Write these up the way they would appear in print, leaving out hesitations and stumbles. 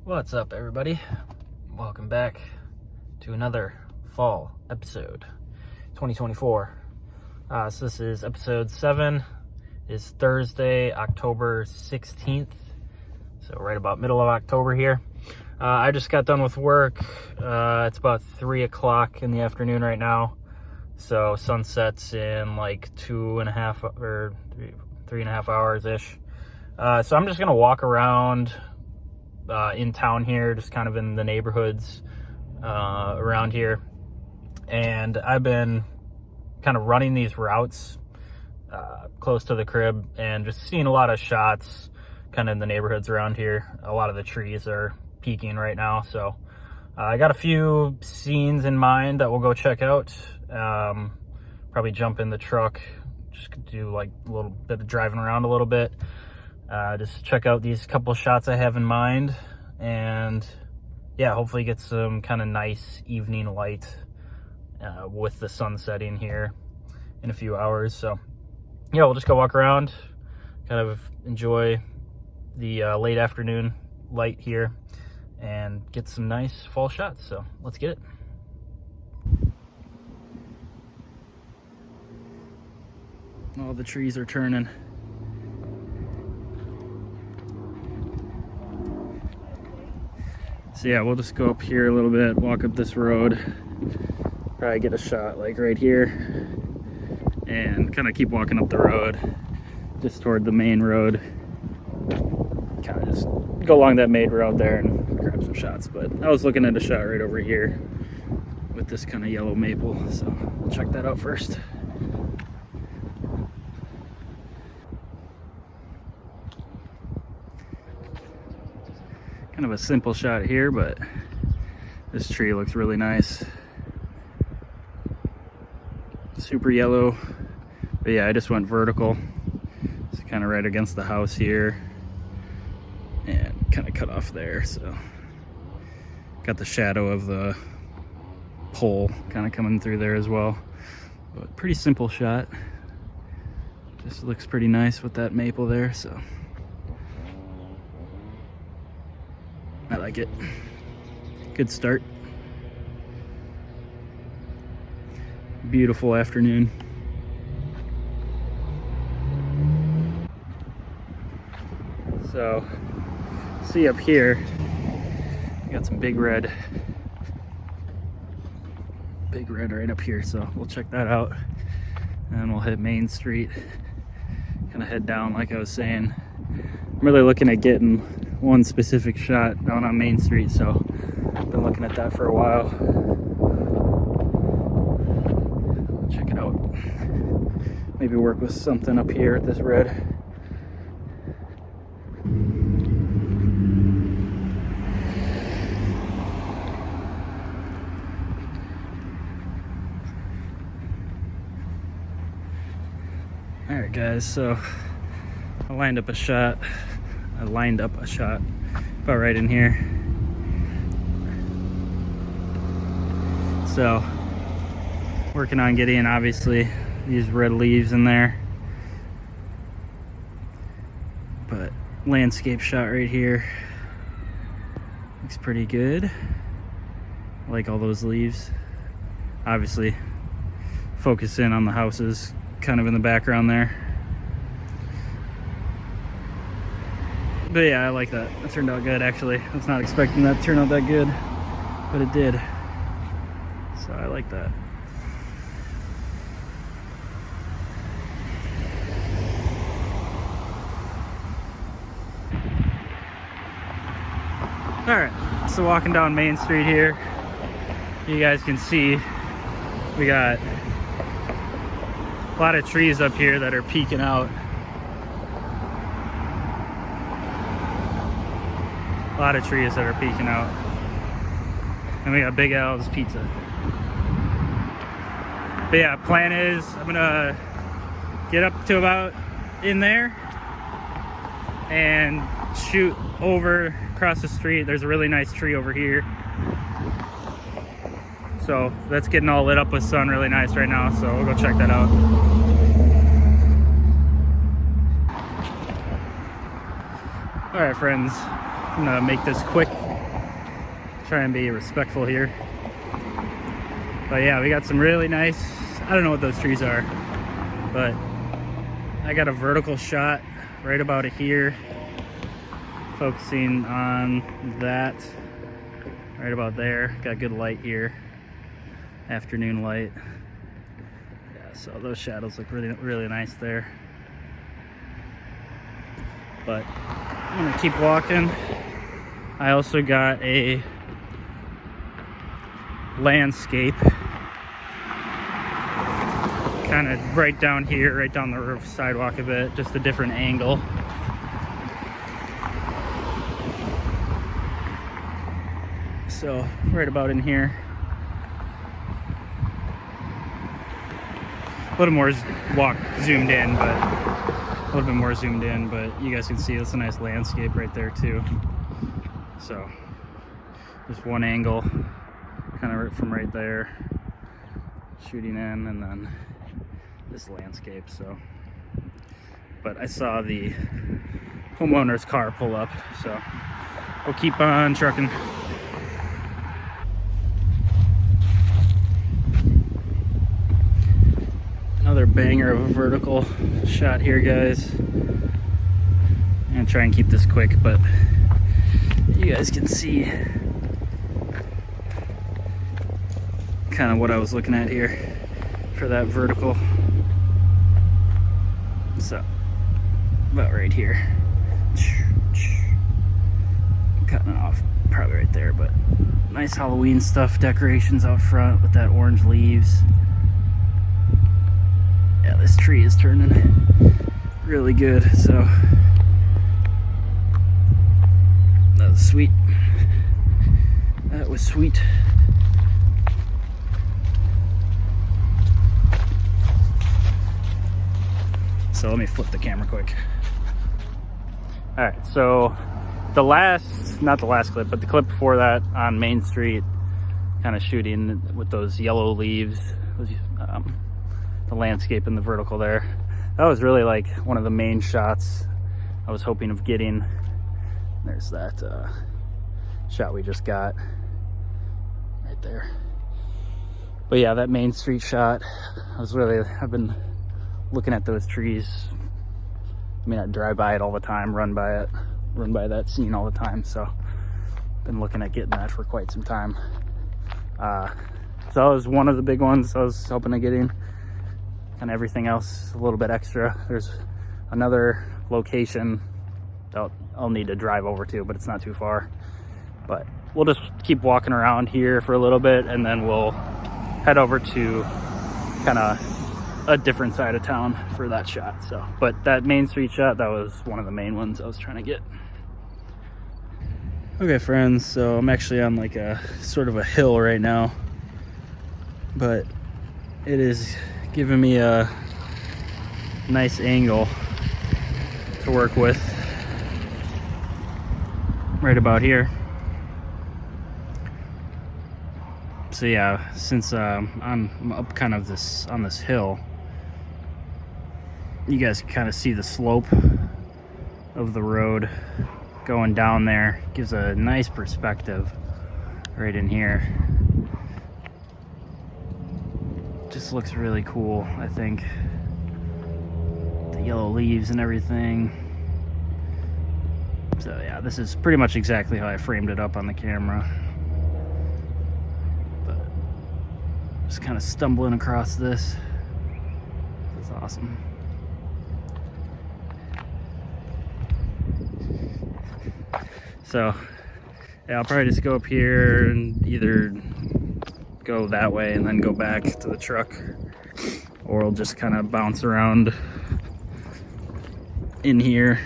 What's up, everybody? Welcome back to another fall episode 2024. So this is episode 7. It's Thursday, October 16th, so right about middle of October here. I just got done with work. It's about 3 o'clock in the afternoon right now, so sunset's in like 2.5 or 3.5 hours ish. So I'm just gonna walk around in town here, just kind of in the neighborhoods around here. And I've been kind of running these routes close to the crib and just seeing a lot of shots kind of in the neighborhoods around here. A lot of the trees are peaking right now. So I got a few scenes in mind that we'll go check out. Probably jump in the truck, just do like a little bit of driving around a little bit. Just check out these couple shots I have in mind, and yeah, hopefully get some kind of nice evening light with the sun setting here in a few hours. So yeah, we'll just go walk around, kind of enjoy the late afternoon light here and get some nice fall shots. So let's get it. All the trees are turning. So yeah, we'll just go up here a little bit, walk up this road, probably get a shot like right here, and kind of keep walking up the road, just toward the main road. Kind of just go along that main road there and grab some shots. But I was looking at a shot right over here with this kind of yellow maple, so we'll check that out first. Kind of a simple shot here, but this tree looks really nice. Super yellow. But yeah, I just went vertical. It's kind of right against the house here. And kind of cut off there, so. Got the shadow of the pole kind of coming through there as well. But pretty simple shot. Just looks pretty nice with that maple there, so. I like it. Good start. Beautiful afternoon. So, see up here, we got some big red right up here. So we'll check that out, and we'll hit Main Street. Kind of head down, like I was saying. I'm really looking at getting one specific shot down on Main Street, so I've been looking at that for a while. Check it out. Maybe work with something up here at this red. All right, guys, so I lined up a shot about right in here. So working on getting obviously these red leaves in there, but landscape shot right here looks pretty good. I like all those leaves. Obviously focus in on the houses kind of in the background there. But yeah, I like that. It turned out good, actually. I was not expecting that to turn out that good, but it did. So I like that. All right, so walking down Main Street here, you guys can see we got a lot of trees up here that are peeking out. A lot of trees that are peeking out. And we got Big Al's Pizza. But yeah, plan is I'm gonna get up to about in there and shoot over across the street. There's a really nice tree over here. So that's getting all lit up with sun, really nice right now. So we'll go check that out. All right, friends, I'm gonna make this quick. try and be respectful here. But yeah, we got some really nice, I don't know what those trees are, but I got a vertical shot right about here, focusing on that right about there. Got good light here, afternoon light. Yeah, so those shadows look really nice there. But I'm gonna keep walking. I also got a landscape kind of right down here, right down the roof sidewalk a bit, just a different angle. So right about in here, a little more zoomed in, but a little bit more zoomed in, but you guys can see it's a nice landscape right there too. So just one angle, kind of from right there, shooting in, and then this landscape. So, but I saw the homeowner's car pull up, so we'll keep on trucking. Another banger of a vertical shot here, guys. I'm gonna try and keep this quick, but you guys can see kind of what I was looking at here for that vertical. So about right here, cutting it off probably right there, but nice Halloween stuff, decorations out front with that orange leaves. Yeah, this tree is turning really good, so that was sweet. That was sweet. So let me flip the camera quick. All right, so not the last clip, but the clip before that on Main Street, kind of shooting with those yellow leaves, the landscape and the vertical there. That was really like one of the main shots I was hoping of getting. There's that shot we just got right there. But yeah, that Main Street shot, I've been looking at those trees. I mean, I drive by it all the time, run by that scene all the time. So been looking at getting that for quite some time. So that was one of the big ones I was hoping of getting, and everything else a little bit extra. There's another location that I'll need to drive over to, but it's not too far. But we'll just keep walking around here for a little bit, and then we'll head over to kind of a different side of town for that shot. So, but that Main Street shot, that was one of the main ones I was trying to get. Okay, friends, so I'm actually on like a sort of a hill right now, but it is giving me a nice angle to work with right about here. So yeah, since I'm up kind of on this hill, you guys can kind of see the slope of the road going down there. Gives a nice perspective right in here. Just looks really cool, I think. The yellow leaves and everything. So yeah, this is pretty much exactly how I framed it up on the camera. But just kind of stumbling across this. It's awesome. So yeah, I'll probably just go up here and either go that way and then go back to the truck, or we'll just kind of bounce around in here.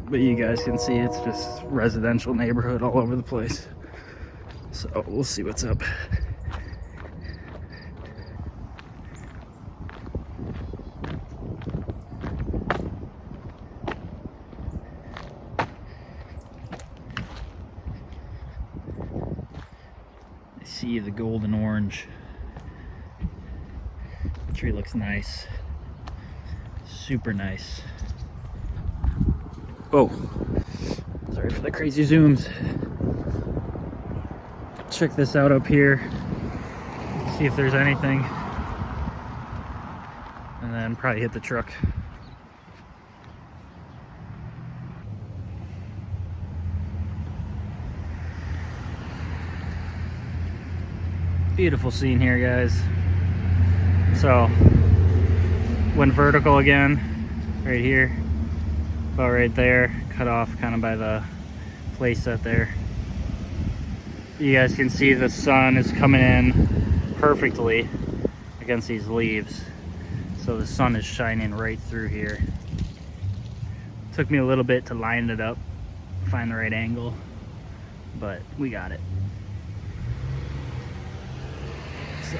But you guys can see it's just residential neighborhood all over the place. So we'll see what's up. I see the golden orange. The tree looks nice. Super nice. Oh, sorry for the crazy zooms. check this out up here, see if there's anything, and then probably hit the truck. Beautiful scene here, guys. So went vertical again right here, about right there, cut off kind of by the playset there. You guys can see the sun is coming in perfectly against these leaves, so the sun is shining right through here. Took me a little bit to line it up, find the right angle, but we got it. So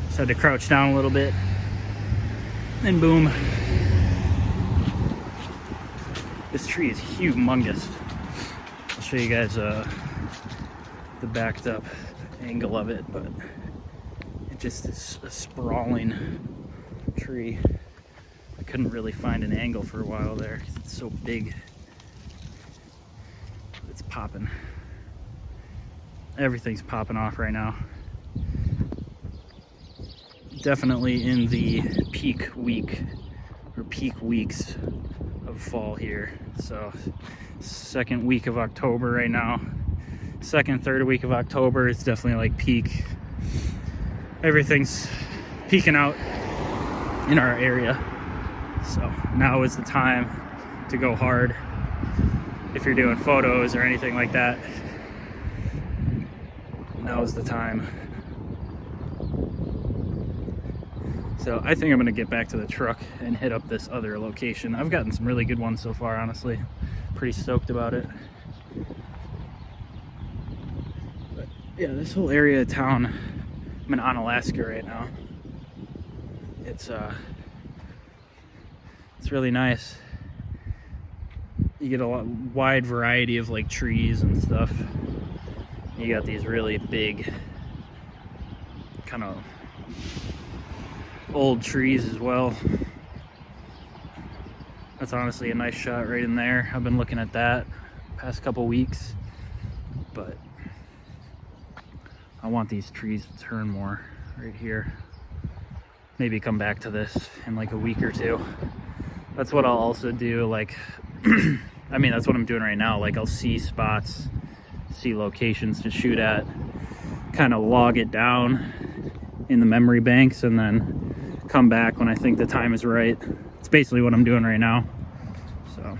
just had to crouch down a little bit, and boom. This tree is humongous. I'll show you guys the backed up angle of it, but it just is a sprawling tree. I couldn't really find an angle for a while there because it's so big. It's popping. Everything's popping off right now. Definitely in the peak week or peak weeks of fall here. So second week of October right now. Second, third week of October, it's definitely like peak. Everything's peaking out in our area. So now is the time to go hard. If you're doing photos or anything like that, now is the time. So I think I'm gonna get back to the truck and hit up this other location. I've gotten some really good ones so far, honestly. Pretty stoked about it. But yeah, this whole area of town, I'm in Onalaska right now. It's really nice. You get a wide variety of like trees and stuff. You got these really big kind of old trees as well. That's honestly a nice shot right in there. I've been looking at that past couple weeks, but I want these trees to turn more right here. Maybe come back to this in like a week or two. That's what I'll also do, like I mean, that's what I'm doing right now. Like, I'll see spots, see locations to shoot at, kind of log it down in the memory banks, and then come back when I think the time is right. It's basically what I'm doing right now. So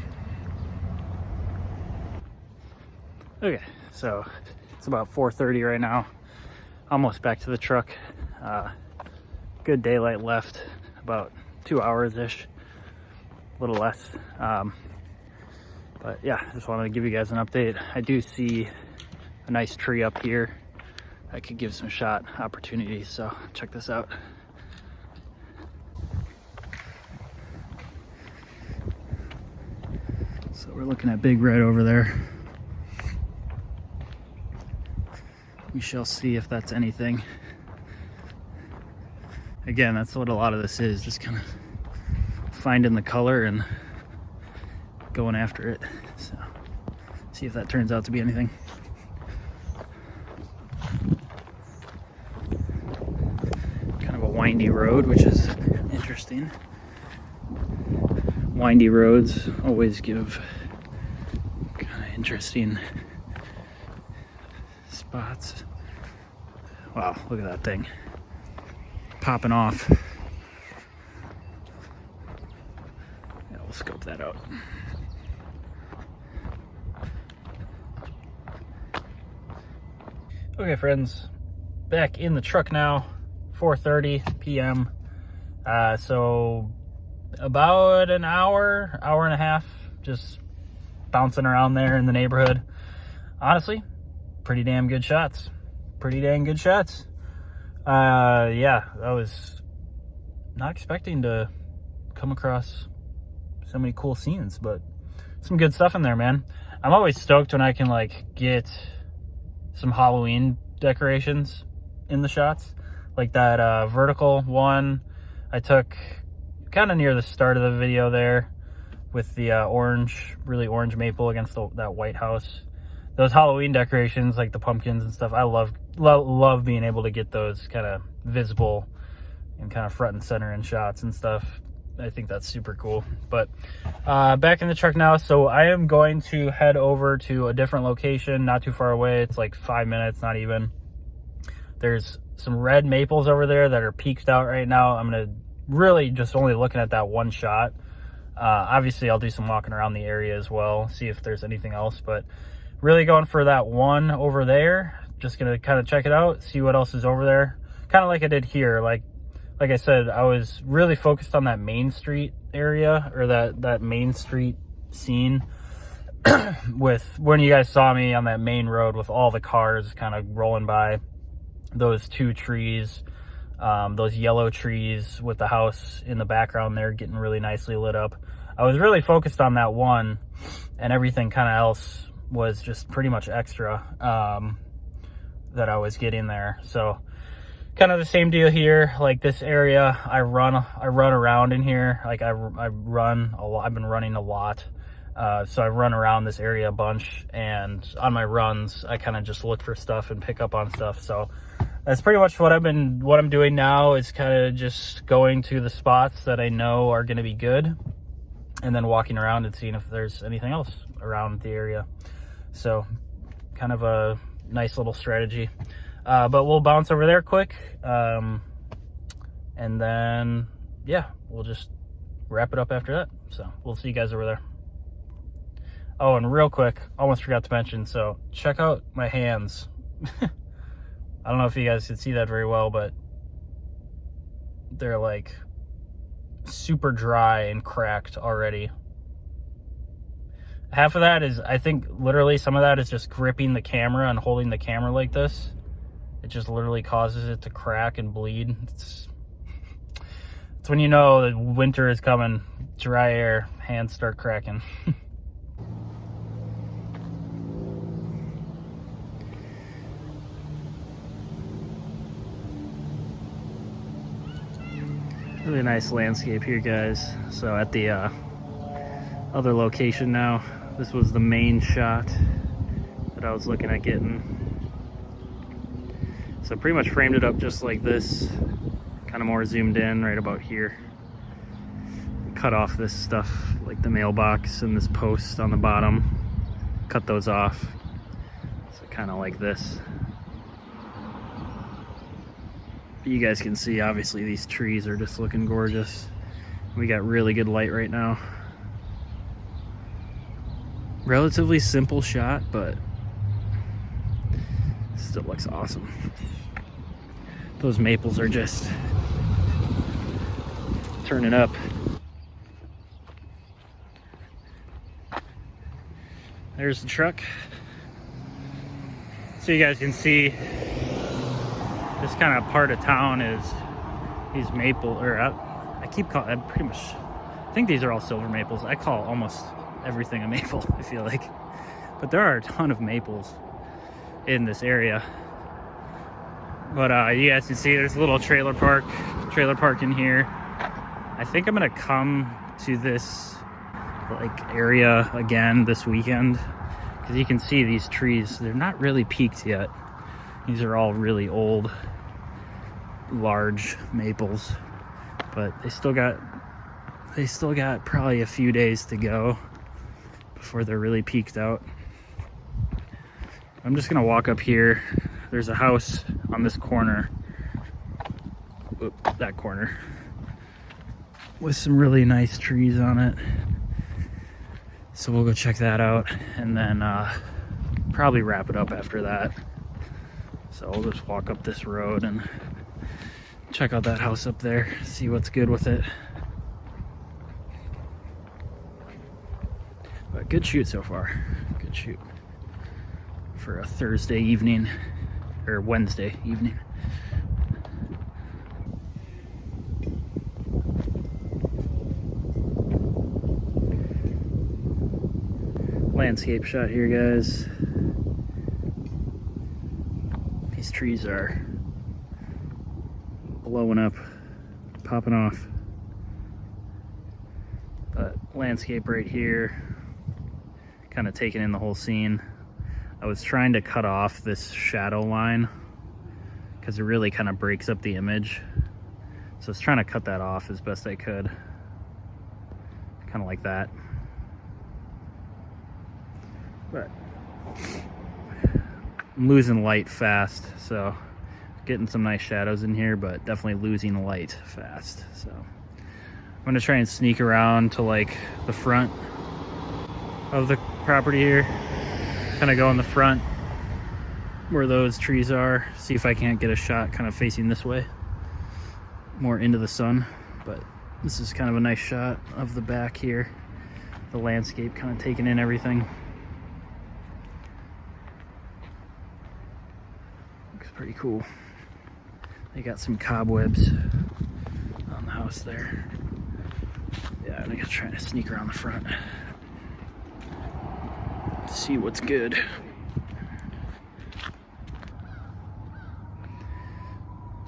okay, so it's about 4:30 right now. Almost back to the truck. Good daylight left, about 2 hours ish, a little less. But yeah, just wanted to give you guys an update. I do see a nice tree up here that could give some shot opportunities, so check this out. So we're looking at Big Red over there. We shall see if that's anything. Again, that's what a lot of this is, just kind of finding the color and going after it. So see if that turns out to be anything. Kind of a windy road, which is interesting. Windy roads always give kind of interesting spots. Wow, look at that thing popping off. Yeah, we'll scope that out. Okay, friends, back in the truck now, 4:30 p.m. So about an hour and a half, just bouncing around there in the neighborhood. Honestly, pretty damn good shots. Pretty dang good shots. Yeah, I was not expecting to come across so many cool scenes, but some good stuff in there, man. I'm always stoked when I can like get some Halloween decorations in the shots, like that vertical one I took kind of near the start of the video there with the orange, really orange maple against that white house. those Halloween decorations, like the pumpkins and stuff, I love being able to get those kind of visible and kind of front and center in shots and stuff. I think that's super cool. But back in the truck now, so I am going to head over to a different location, not too far away. It's like 5 minutes, not even. There's some red maples over there that are peaked out right now. I'm gonna really just only looking at that one shot. Obviously I'll do some walking around the area as well, see if there's anything else, but really going for that one over there. Just gonna kind of check it out, see what else is over there, kind of like I did here. Like I said, I was really focused on that Main Street area, or that Main Street scene with when you guys saw me on that main road with all the cars kind of rolling by, those two trees, those yellow trees with the house in the background there getting really nicely lit up. I was really focused on that one, and everything kind of else was just pretty much extra that I was getting there. So kind of the same deal here. Like this area, I run around in here. Like I run a lot. I've been running a lot, so I run around this area a bunch, and on my runs I kind of just look for stuff and pick up on stuff. So that's pretty much what I'm doing now, is kind of just going to the spots that I know are going to be good, and then walking around and seeing if there's anything else around the area. So kind of a nice little strategy. But we'll bounce over there quick, and then yeah, we'll just wrap it up after that. So we'll see you guys over there. Oh, and real quick, almost forgot to mention, so check out my hands. I don't know if you guys could see that very well, but they're like super dry and cracked already. Half of that is, I think literally some of that is just gripping the camera and holding the camera like this. It just literally causes it to crack and bleed. It's when you know that winter is coming. Dry air, hands start cracking. Really nice landscape here, guys. So at the other location now, this was the main shot that I was looking at getting. So pretty much framed it up just like this, kind of more zoomed in right about here. Cut off this stuff, like the mailbox and this post on the bottom. Cut those off. So kind of like this. You guys can see, obviously, these trees are just looking gorgeous. We got really good light right now. Relatively simple shot, but still looks awesome. Those maples are just turning up. There's the truck. So you guys can see this kind of part of town is these maple, or I keep calling, I think these are all silver maples. I call almost everything a maple, I feel like. But there are a ton of maples in this area. But you guys can see there's a little trailer park in here. I think I'm gonna come to this like area again this weekend, because you can see these trees, they're not really peaked yet. These are all really old, large maples, but they still got probably a few days to go before they're really peaked out. I'm just gonna walk up here. There's a house on this corner, that corner, with some really nice trees on it. So we'll go check that out, and then probably wrap it up after that. So we'll just walk up this road and check out that house up there, see what's good with it. But good shoot so far. Good shoot for a Thursday evening, or Wednesday evening. Landscape shot here, guys. These trees are blowing up, popping off. But landscape right here, kind of taking in the whole scene. I was trying to cut off this shadow line because it really kind of breaks up the image. So I was trying to cut that off as best I could. Kind of like that. But I'm losing light fast, so getting some nice shadows in here, but definitely losing light fast. So I'm gonna try and sneak around to like the front of the property here. Kind of go in the front where those trees are, see if I can't get a shot kind of facing this way, more into the sun. But this is kind of a nice shot of the back here, the landscape kind of taking in everything. Looks pretty cool. They got some cobwebs on the house there. Yeah, I'm gonna try to sneak around the front to see what's good.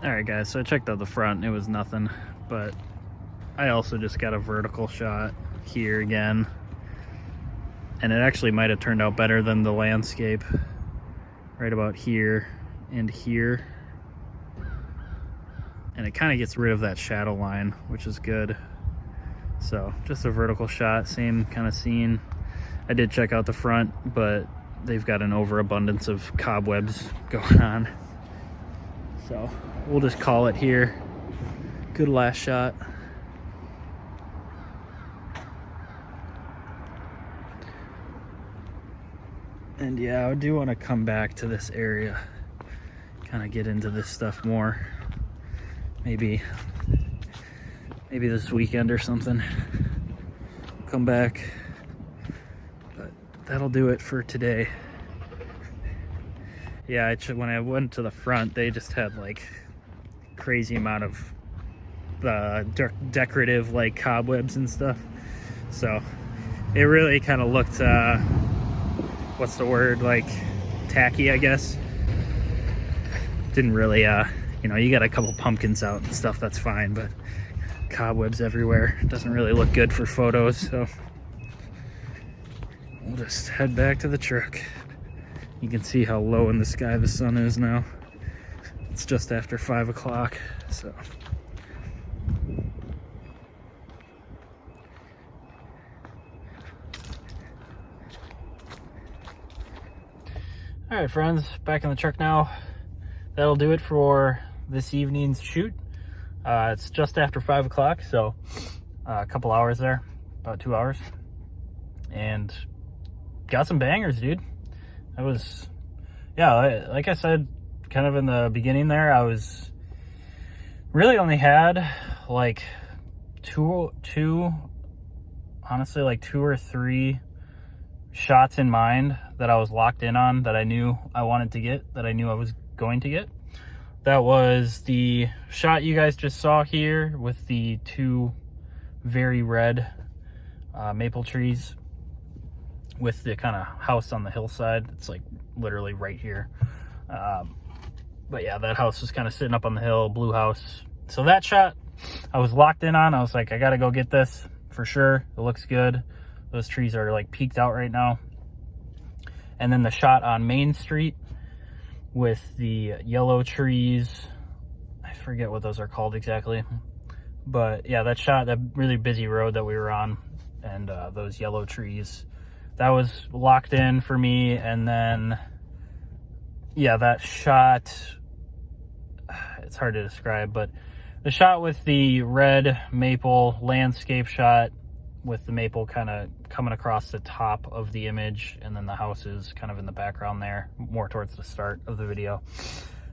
Alright guys, so I checked out the front, it was nothing, but I also just got a vertical shot here again, and it actually might have turned out better than the landscape right about here and here, and it kind of gets rid of that shadow line, which is good. So just a vertical shot, same kind of scene. I did check out the front, but they've got an overabundance of cobwebs going on, so we'll just call it here. Good last shot. And yeah, I do want to come back to this area, kind of get into this stuff more. Maybe this weekend or something. Come back. But that'll do it for today. Yeah, when I went to the front, they just had like crazy amount of decorative like cobwebs and stuff. So it really kind of looked, what's the word, like tacky, I guess. Didn't really, you know, you got a couple pumpkins out and stuff, that's fine, but cobwebs everywhere doesn't really look good for photos. So we'll just head back to the truck. You can see how low in the sky the sun is now. It's just after 5 o'clock, so. All right, friends, back in the truck now. That'll do it for this evening's shoot. It's just after 5 o'clock, so a couple hours there, about 2 hours. And got some bangers, dude. That was, yeah, like I said, kind of in the beginning there, I was really only had like honestly, like 2 or 3 shots in mind that I was locked in on, that I knew I wanted to get, that I knew I was going to get. That was the shot you guys just saw here with the 2 very red maple trees with the kind of house on the hillside. It's like literally right here. But yeah, that house was kind of sitting up on the hill, blue house. So that shot I was locked in on. I was like, I gotta go get this for sure. It looks good. Those trees are like peaked out right now. And then the shot on Main Street with the yellow trees. I forget what those are called exactly. But yeah, that shot, that really busy road that we were on, and those yellow trees, that was locked in for me. And then, yeah, that shot, it's hard to describe, but the shot with the red maple landscape shot with the maple kind of coming across the top of the image, and then the house is kind of in the background there, more towards the start of the video.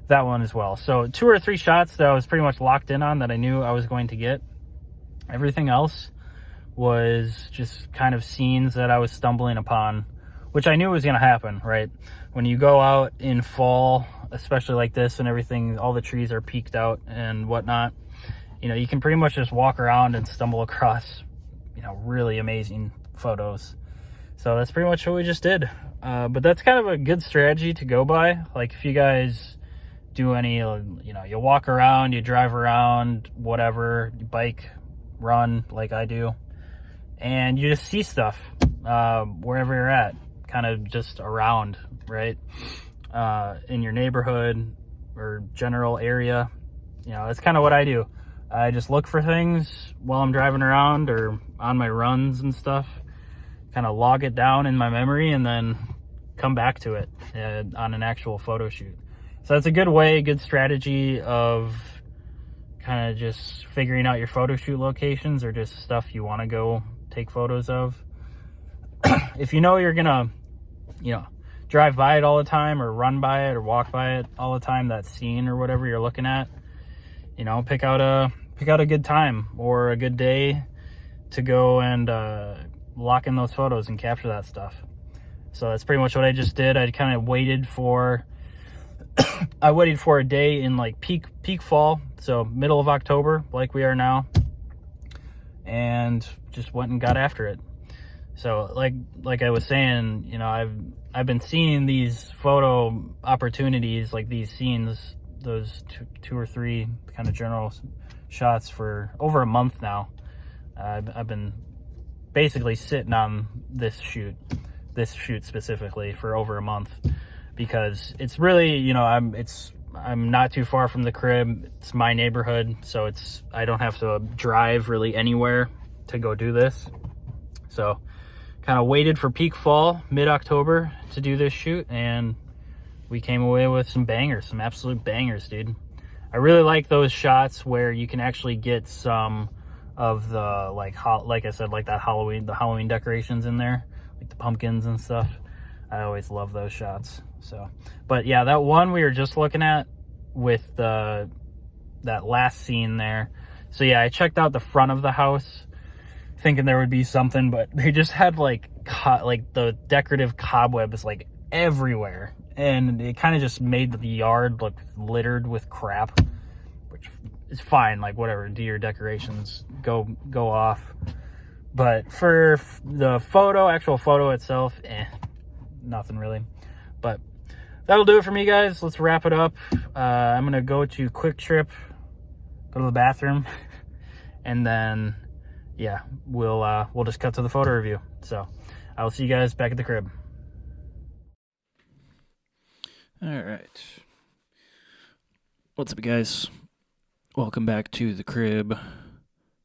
That one as well. So 2 or 3 shots that I was pretty much locked in on, that I knew I was going to get. Everything else was just kind of scenes that I was stumbling upon, which I knew was going to happen, right? When you go out in fall, especially like this and everything, all the trees are peaked out and whatnot, you know, you can pretty much just walk around and stumble across, you know, really amazing photos. So that's pretty much what we just did. But that's kind of a good strategy to go by. Like if you guys do any, you know, you walk around, you drive around, whatever, you bike, run like I do, and you just see stuff wherever you're at. kind of just around, right? In your neighborhood or general area. You know, that's kind of what I do. I just look for things while I'm driving around or on my runs and stuff, kind of log it down in my memory, and then come back to it on an actual photo shoot. So that's a good strategy of kind of just figuring out your photo shoot locations or just stuff you want to go take photos of. If you know you're gonna, you know, drive by it all the time or run by it or walk by it all the time, that scene or whatever you're looking at, you know, pick out a good time or a good day to go and lock in those photos and capture that stuff. So that's pretty much what I just did. I kind of waited for a day in like peak fall, so middle of October, like we are now, and just went and got after it. So like I was saying, you know, I've been seeing these photo opportunities, like these scenes, those two or three kind of general shots for over a month now. I've been basically sitting on this shoot specifically for over a month, because it's really, you know, I'm not too far from the crib. It's my neighborhood, so I don't have to drive really anywhere to go do this. So kind of waited for peak fall, mid-October, to do this shoot, and we came away with some bangers, some absolute bangers, dude. I really like those shots where you can actually get some of the, like I said, like the Halloween decorations in there, like the pumpkins and stuff. I always love those shots. So, but yeah, that one we were just looking at with that last scene there. So yeah, I checked out the front of the house thinking there would be something, but they just had like the decorative cobwebs like everywhere, and it kind of just made the yard look littered with crap, which is fine. Like, whatever, do your decorations, go off. But for the actual photo itself, nothing really. But that'll do it for me, guys. Let's wrap it up. I'm gonna go to Quick Trip, go to the bathroom, and then yeah, we'll just cut to the photo review. So I will see you guys back at the crib. All right. What's up, guys? Welcome back to the crib.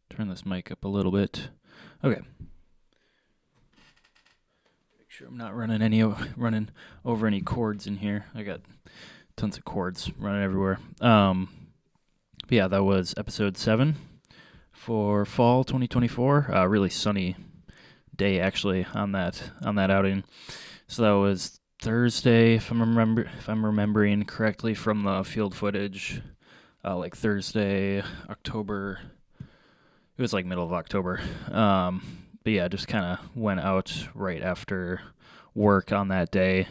Turn this mic up a little bit. Okay. Make sure I'm not running over any cords in here. I got tons of cords running everywhere. But yeah, that was episode 7 for fall 2024. Really sunny day actually on that outing. So that was Thursday, if I'm remembering correctly from the field footage. Like Thursday, October. It was like middle of October. But yeah, just kind of went out right after work on that day,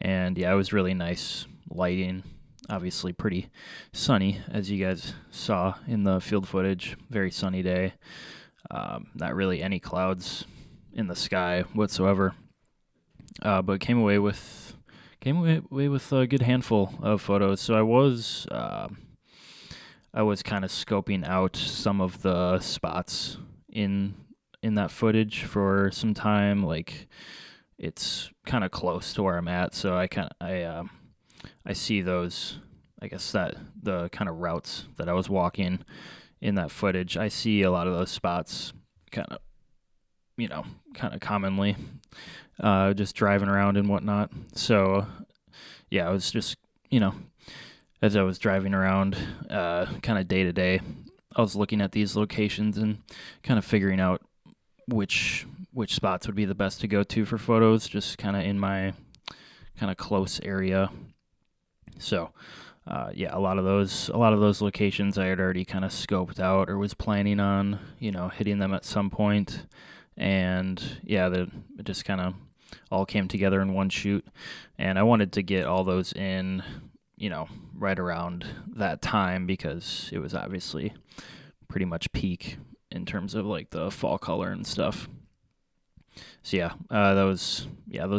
and yeah, it was really nice lighting. Obviously pretty sunny, as you guys saw in the field footage. Very sunny day. Not really any clouds in the sky whatsoever. But came away with a good handful of photos. So I was kind of scoping out some of the spots in that footage for some time. Like, it's kind of close to where I'm at, so I see those, I guess, that the kind of routes that I was walking in that footage. I see a lot of those spots kind of commonly, just driving around and whatnot. So yeah, I was just, as I was driving around, kind of day to day, I was looking at these locations and kind of figuring out which spots would be the best to go to for photos, just kind of in my kind of close area. So, yeah, a lot of those locations I had already kind of scoped out or was planning on, hitting them at some point. And yeah, it just kind of all came together in one shoot. And I wanted to get all those in, right around that time, because it was obviously pretty much peak in terms of like the fall color and stuff. So yeah, those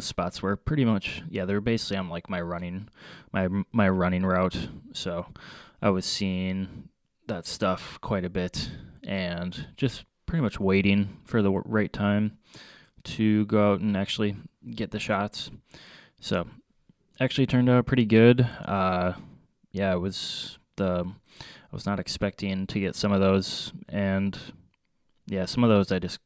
spots were pretty much, they were basically on like my running route. So I was seeing that stuff quite a bit and just pretty much waiting for the right time to go out and actually get the shots. So actually turned out pretty good. Yeah, I was not expecting to get some of those, and yeah, some of those I just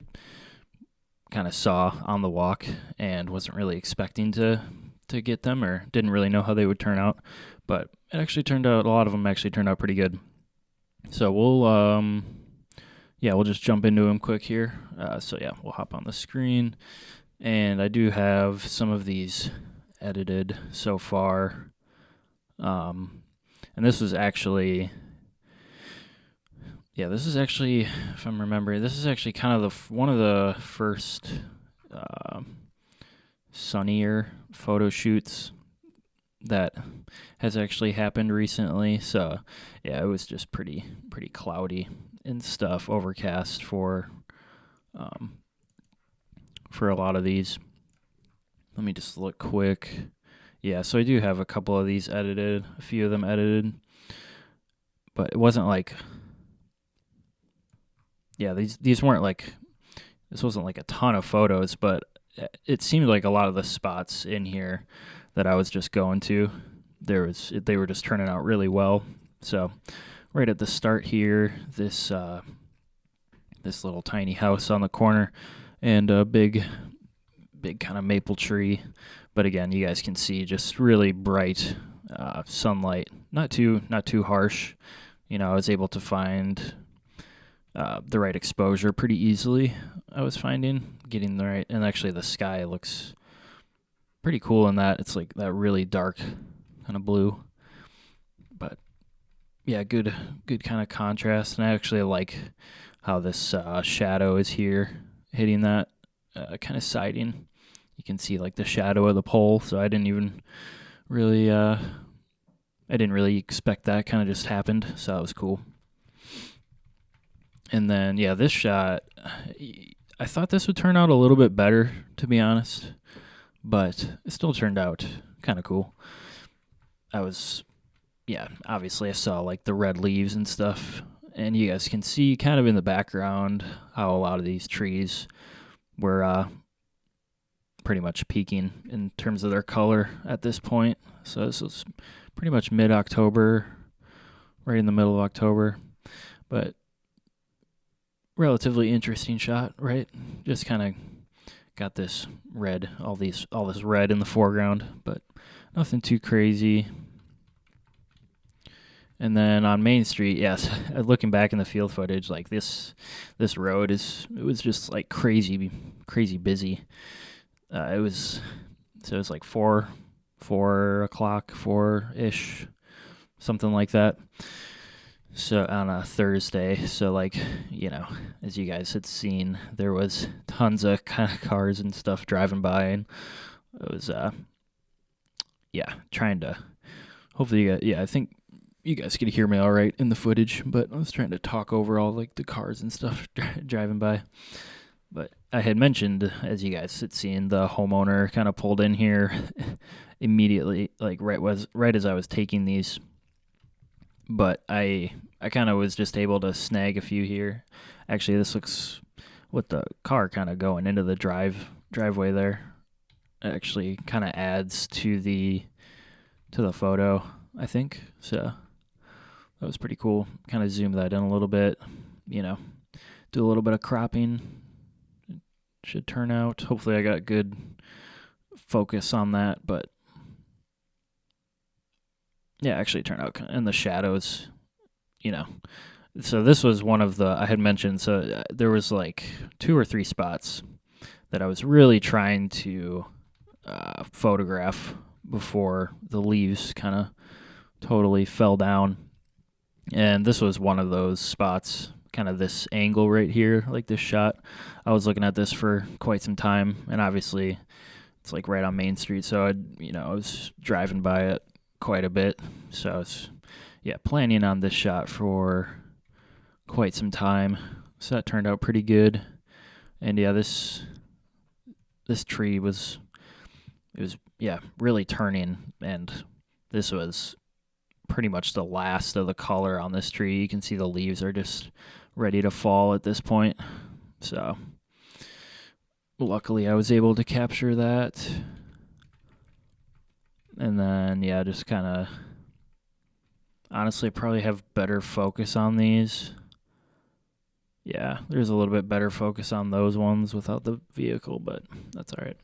kind of saw on the walk and wasn't really expecting to get them, or didn't really know how they would turn out. But it actually turned out, a lot of them actually turned out pretty good. So we'll just jump into them quick here. So yeah, we'll hop on the screen, and I do have some of these edited so far. And this was actually, if I'm remembering, this is actually kind of one of the first sunnier photo shoots that has actually happened recently. So yeah, it was just pretty cloudy and stuff, overcast for a lot of these. Let me just look quick. Yeah, so I do have a couple of these edited, a few of them edited, but it wasn't like, yeah, these weren't like, this wasn't like a ton of photos, but it seemed like a lot of the spots in here that I was just going to, they were just turning out really well. So right at the start here, this little tiny house on the corner, and a big kind of maple tree. But again, you guys can see just really bright sunlight, not too harsh. You know, I was able to find the right exposure pretty easily. I was finding, getting the right, and actually the sky looks pretty cool in that. It's like that really dark kind of blue. But yeah, good kind of contrast. And I actually like how this shadow is here hitting that kind of siding. You can see like the shadow of the pole. So I didn't really expect that. Kind of just happened. So that was cool. And then, yeah, this shot, I thought this would turn out a little bit better, to be honest, but it still turned out kind of cool. Obviously I saw like the red leaves and stuff, and you guys can see kind of in the background how a lot of these trees were pretty much peaking in terms of their color at this point. So this was pretty much mid-October, right in the middle of October, but relatively interesting shot, right? Just kind of got this red, all this red in the foreground, but nothing too crazy. And then on Main Street, yes, looking back in the field footage, like this road it was just like crazy busy. It was like 4:ish, something like that. So on a Thursday, so like, you know, as you guys had seen, there was tons of kind of cars and stuff driving by, and it was trying to, hopefully I think you guys could hear me all right in the footage, but I was trying to talk over all like the cars and stuff driving by. But I had mentioned, as you guys had seen, the homeowner kind of pulled in here immediately, like right as I was taking these. But I kind of was just able to snag a few here. Actually, this looks, with the car kind of going into the driveway there, it actually kind of adds to the photo, I think. So that was pretty cool. Kind of zoom that in a little bit, you know, do a little bit of cropping. It should turn out. Hopefully I got good focus on that, but yeah, actually it turned out in the shadows, you know. So this was one of the, I had mentioned, so there was like 2 or 3 spots that I was really trying to photograph before the leaves kind of totally fell down. And this was one of those spots, kind of this angle right here, like this shot. I was looking at this for quite some time, and obviously it's like right on Main Street, so I was driving by it quite a bit. So I was, planning on this shot for quite some time. So that turned out pretty good. And yeah, this tree was really turning, and this was pretty much the last of the color on this tree. You can see the leaves are just ready to fall at this point. So luckily I was able to capture that. And then, yeah, just kind of, honestly, probably have better focus on these. Yeah, there's a little bit better focus on those ones without the vehicle, but that's all right.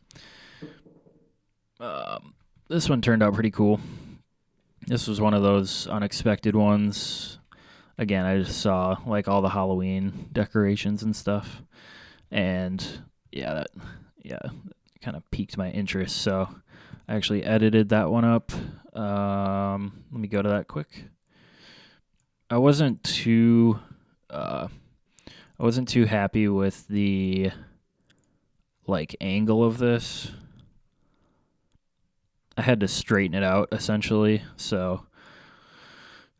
This one turned out pretty cool. This was one of those unexpected ones. Again, I just saw like all the Halloween decorations and stuff, and yeah, that kind of piqued my interest. So I actually edited that one up. Let me go to that quick. I wasn't too happy with the like angle of this. I had to straighten it out essentially, so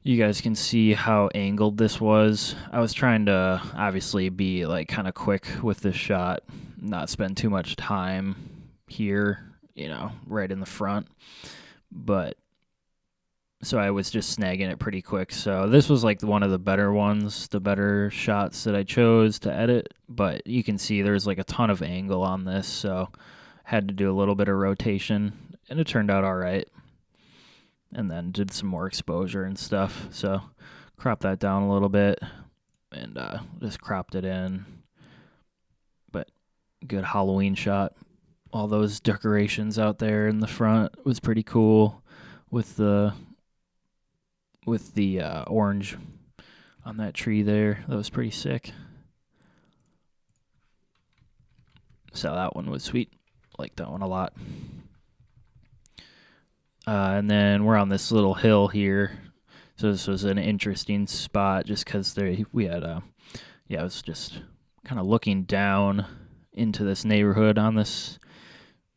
you guys can see how angled this was. I was trying to obviously be like kind of quick with this shot, not spend too much time here, right in the front. But so I was just snagging it pretty quick. So this was like one of the better ones, the better shots that I chose to edit. But you can see there's like a ton of angle on this, so had to do a little bit of rotation, and it turned out all right. And then did some more exposure and stuff. So cropped that down a little bit and just cropped it in. But good Halloween shot. All those decorations out there in the front was pretty cool with the orange on that tree there. That was pretty sick. So that one was sweet. Liked that one a lot. And then we're on this little hill here. So this was an interesting spot just because we had it was just kind of looking down into this neighborhood on this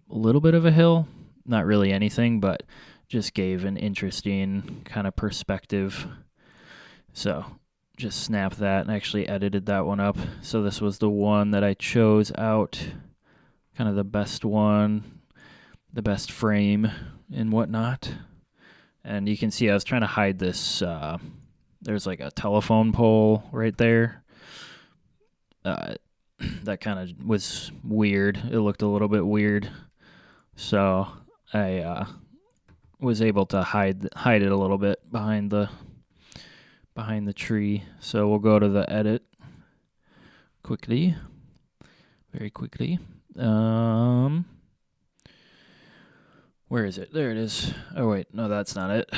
little bit of a hill. Not really anything, but just gave an interesting kind of perspective. So just snapped that and actually edited that one up. So this was the one that I chose out, kind of the best one, the best frame and whatnot. And you can see I was trying to hide this. There's like a telephone pole right there. That kind of was weird. It looked a little bit weird. So I was able to hide it a little bit behind the tree. So we'll go to the edit very quickly. Where is it? There it is. Oh wait, no, that's not it.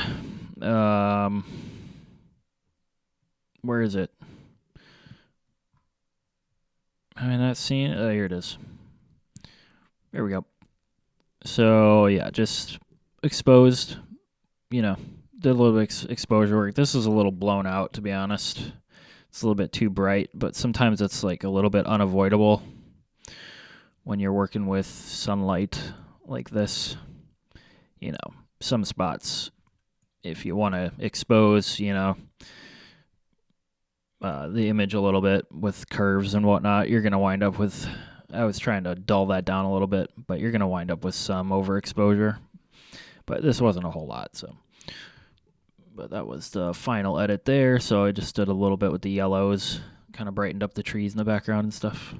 Where is it? Am I not seeing it? Oh, here it is. There we go. So yeah, just exposed, did a little bit exposure work. This is a little blown out, to be honest. It's a little bit too bright, but sometimes it's like a little bit unavoidable when you're working with sunlight like this. Some spots, if you want to expose, the image a little bit with curves and whatnot, you're going to wind up with, I was trying to dull that down a little bit, but you're going to wind up with some overexposure. But this wasn't a whole lot, so. But that was the final edit there, so I just did a little bit with the yellows, kind of brightened up the trees in the background and stuff.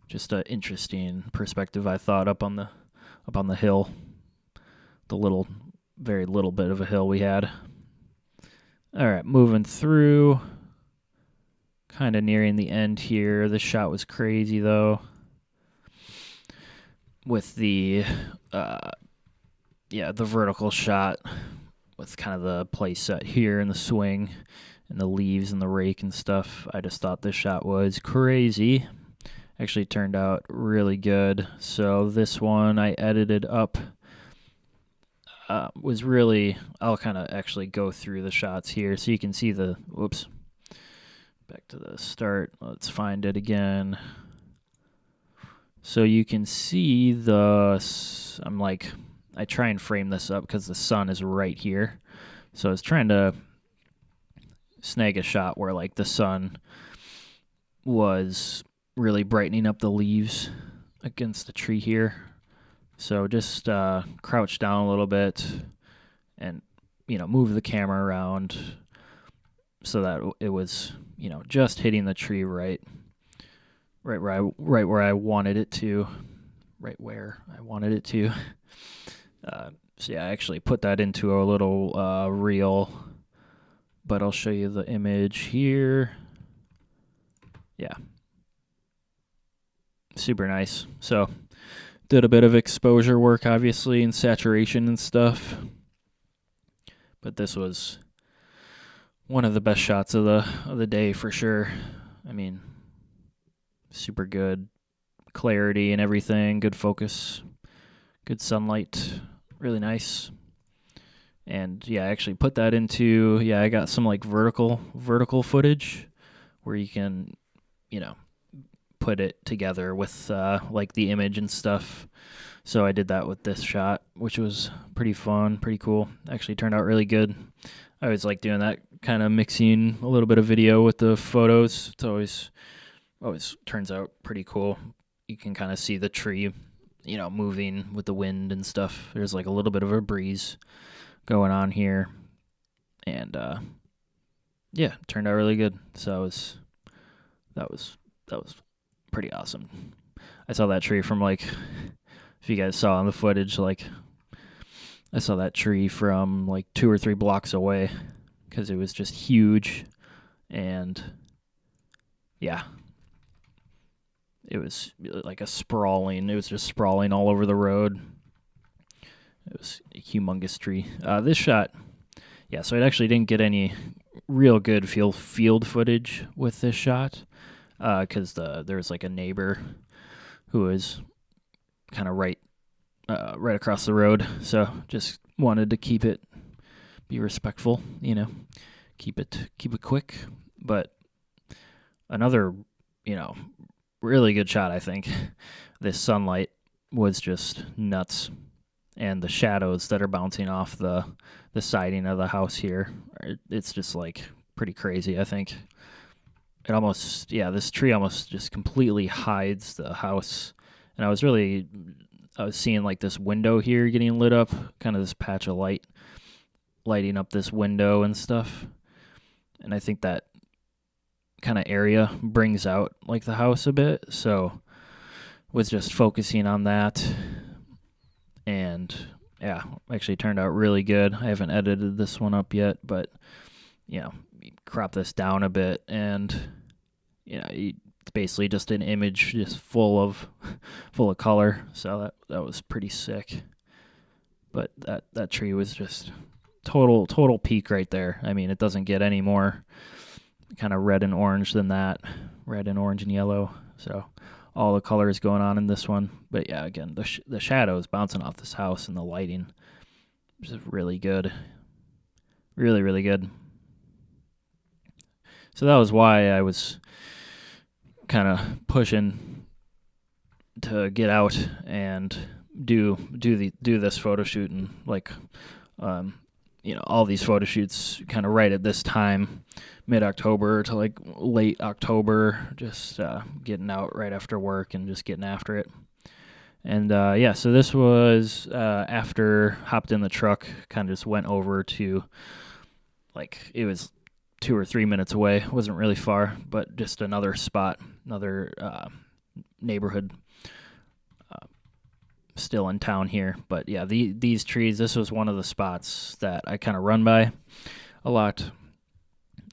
Just an interesting perspective, I thought, up on the hill, the very little bit of a hill we had. All right, moving through, kind of nearing the end here. This shot was crazy though, with the vertical shot with kind of the play set here and the swing and the leaves and the rake and stuff. I just thought this shot was crazy. Actually turned out really good. So this one I edited up. Was really, I'll kind of actually go through the shots here so you can see back to the start. Let's find it again. So you can see I try and frame this up because the sun is right here. So I was trying to snag a shot where like the sun was really brightening up the leaves against the tree here. So just crouch down a little bit and, move the camera around so that it was, just hitting the tree right right where I wanted it to. Right where I wanted it to. So yeah, I actually put that into a little reel, but I'll show you the image here. Yeah. Super nice. So did a bit of exposure work, obviously, and saturation and stuff. But this was one of the best shots of the day for sure. I mean, super good clarity and everything, good focus, good sunlight, really nice. And yeah, I actually put that into, I got some like vertical footage where you can, put it together with like the image and stuff. So I did that with this shot, which was pretty fun, pretty cool. Actually turned out really good. I always like doing that, kind of mixing a little bit of video with the photos. It's always turns out pretty cool. You can kind of see the tree, moving with the wind and stuff. There's like a little bit of a breeze going on here. And yeah, it turned out really good. So that was pretty awesome. I saw that tree from like, if you guys saw on the footage, like I saw that tree from like 2 or 3 blocks away because it was just huge. And yeah, it was like it was just sprawling all over the road. It was a humongous tree. This shot, so it actually didn't get any real good field footage with this shot because there was like a neighbor who was kind of right across the road. So just wanted to be respectful, keep it quick. But another, really good shot, I think. This sunlight was just nuts. And the shadows that are bouncing off the siding of the house here, it's just like pretty crazy, I think. It almost, this tree almost just completely hides the house. And I was seeing like this window here getting lit up, kind of this patch of light lighting up this window and stuff. And I think that kind of area brings out like the house a bit. So was just focusing on that. And yeah, actually turned out really good. I haven't edited this one up yet, but crop this down a bit, and it's basically just an image just full of color. So that was pretty sick. But that tree was just total peak right there. I mean, it doesn't get any more kind of red and orange than that. Red and orange and yellow. So all the colors going on in this one. But yeah, again, the shadows bouncing off this house and the lighting is really good. Really, really good. So that was why I was kind of pushing to get out and do this photo shoot, and like all these photo shoots kind of right at this time, mid-October to like late October, just getting out right after work and just getting after it. And so this was after hopped in the truck, kind of just went over to, like, it was 2 or 3 minutes away. It wasn't really far, but just another spot, another neighborhood still in town here. But yeah, these trees, this was one of the spots that I kind of run by a lot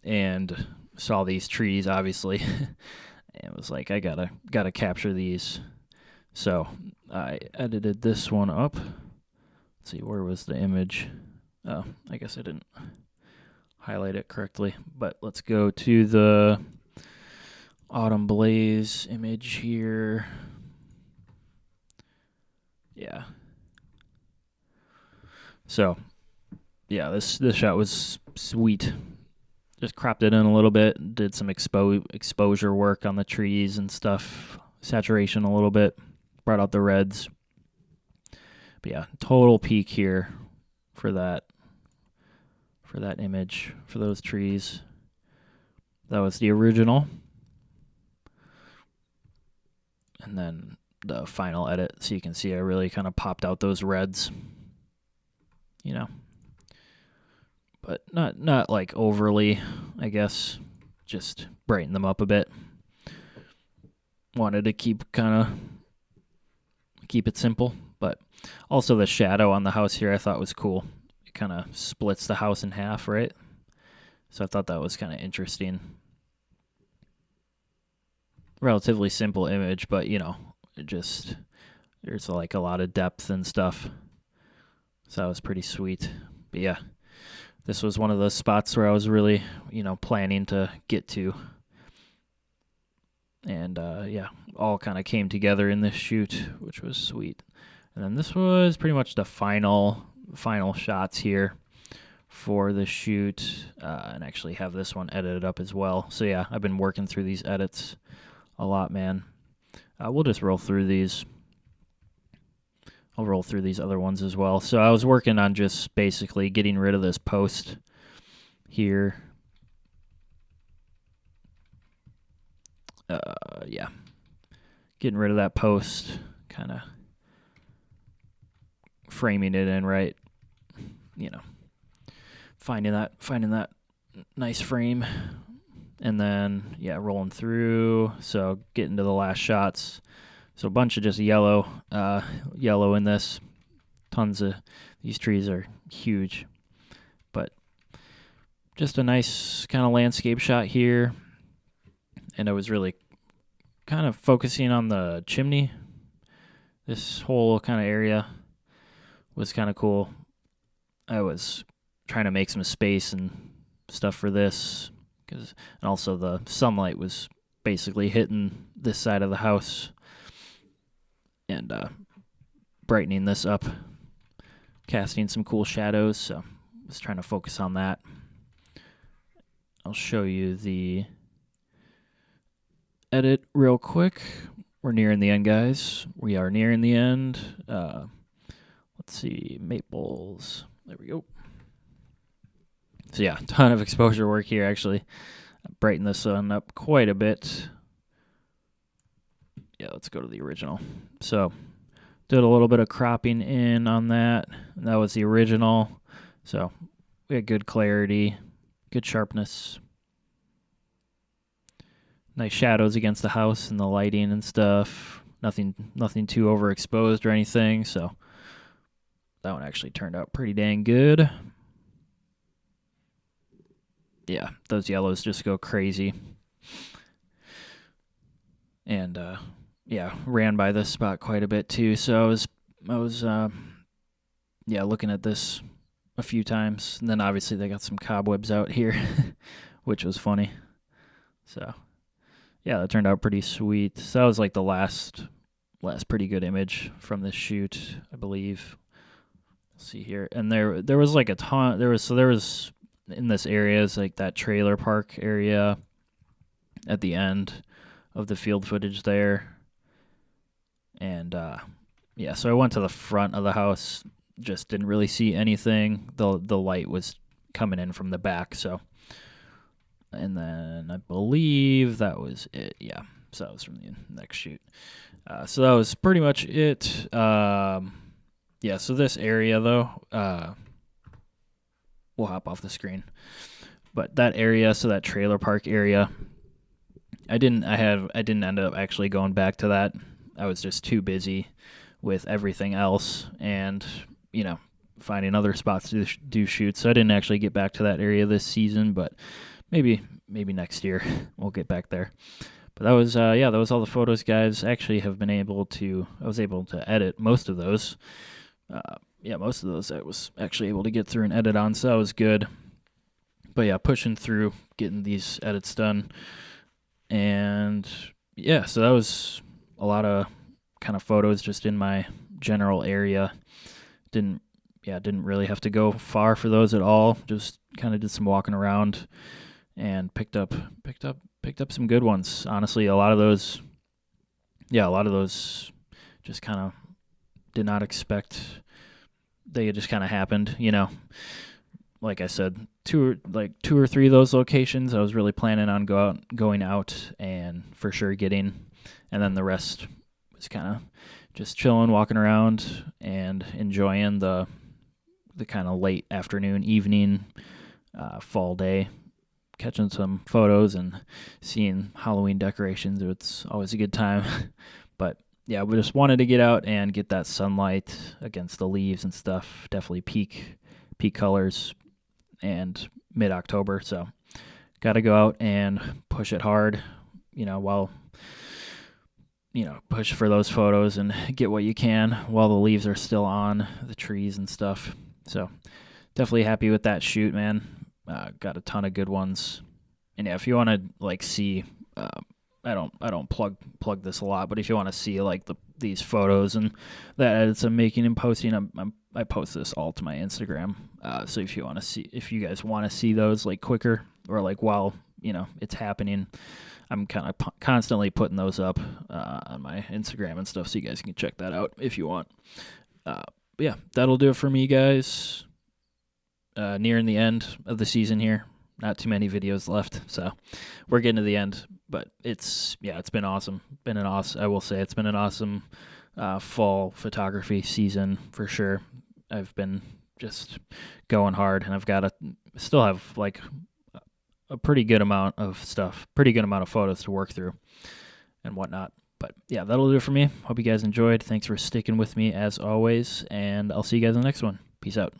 and saw these trees, obviously. And was like, I gotta capture these. So I edited this one up. Let's see, where was the image? Oh, I guess I didn't highlight it correctly. But let's go to the Autumn Blaze image here. Yeah. So, yeah, this shot was sweet. Just cropped it in a little bit, did some exposure work on the trees and stuff, saturation a little bit, brought out the reds. But yeah, total peak here for that image, for those trees. That was the original. And then the final edit, so you can see I really kind of popped out those reds, but not like overly, I guess, just brighten them up a bit. wanted to keep it simple, but also the shadow on the house here I thought was cool. It kind of splits the house in half, right? So I thought that was kind of interesting. Relatively simple image, but there's like a lot of depth and stuff. So that was pretty sweet. But yeah, this was one of those spots where I was really, planning to get to. And all kind of came together in this shoot, which was sweet. And then this was pretty much the final shots here for the shoot, and actually have this one edited up as well. So yeah, I've been working through these edits a lot, man. We'll just roll through these. I'll roll through these other ones as well. So I was working on just basically getting rid of this post here. Getting rid of that post, kind of framing it in right, finding that nice frame, and then rolling through. So getting to the last shots. So a bunch of just yellow in this. Tons of these trees are huge, but just a nice kind of landscape shot here. And I was really kind of focusing on the chimney. This whole kind of area was kind of cool. I was trying to make some space and stuff for this, and also the sunlight was basically hitting this side of the house and brightening this up, casting some cool shadows. So I was trying to focus on that. I'll show you the edit real quick. We're nearing the end, guys. We are nearing the end. Let's see, maples. There we go. So yeah, ton of exposure work here. Actually, brighten the sun up quite a bit. Yeah, let's go to the original. So did a little bit of cropping in on that. That was the original. So we had good clarity, good sharpness. Nice shadows against the house and the lighting and stuff. Nothing too overexposed or anything. So that one actually turned out pretty dang good. Yeah, those yellows just go crazy. And ran by this spot quite a bit too. So I was looking at this a few times. And then obviously they got some cobwebs out here, which was funny. So yeah, that turned out pretty sweet. So that was like the last pretty good image from this shoot, I believe. Let's see here. And there was like a ton. There was in this area is like that trailer park area at the end of the field footage there. And so I went to the front of the house, just didn't really see anything. The light was coming in from the back, so. And then I believe that was it. Yeah, so that was from the next shoot. So that was pretty much it. So this area though, we'll hop off the screen. But that area, so that trailer park area, I didn't end up actually going back to that. I was just too busy with everything else and, finding other spots to do shoots. So I didn't actually get back to that area this season, but maybe next year we'll get back there. But that was that was all the photos, guys. I was able to edit most of those. Most of those I was actually able to get through and edit on, so that was good. But yeah, pushing through, getting these edits done. And yeah, so that was a lot of kind of photos just in my general area. Didn't really have to go far for those at all. Just kind of did some walking around and picked up some good ones. Honestly, a lot of those just kind of did not expect. They just kind of happened, Like I said, two or three of those locations I was really planning on going out and for sure getting, and then the rest was kind of just chilling, walking around, and enjoying the kind of late afternoon, evening, fall day catching some photos and seeing Halloween decorations. It's always a good time. But yeah, we just wanted to get out and get that sunlight against the leaves and stuff. Definitely peak colors and mid-October. So got to go out and push it hard, while push for those photos and get what you can while the leaves are still on the trees and stuff. So definitely happy with that shoot, man. Got a ton of good ones. And yeah, if you want to see, I don't plug this a lot, but if you want to see these photos and the edits I'm making and posting, I post this all to my Instagram. So if you guys want to see those quicker or while it's happening, I'm kind of constantly putting those up on my Instagram and stuff, so you guys can check that out if you want. Yeah, that'll do it for me, guys. Nearing the end of the season here. Not too many videos left, so we're getting to the end. But it's been awesome. I will say it's been an awesome fall photography season for sure. I've been just going hard, and still have a pretty good amount of photos to work through and whatnot. But yeah, that'll do it for me. Hope you guys enjoyed. Thanks for sticking with me as always, and I'll see you guys in the next one. Peace out.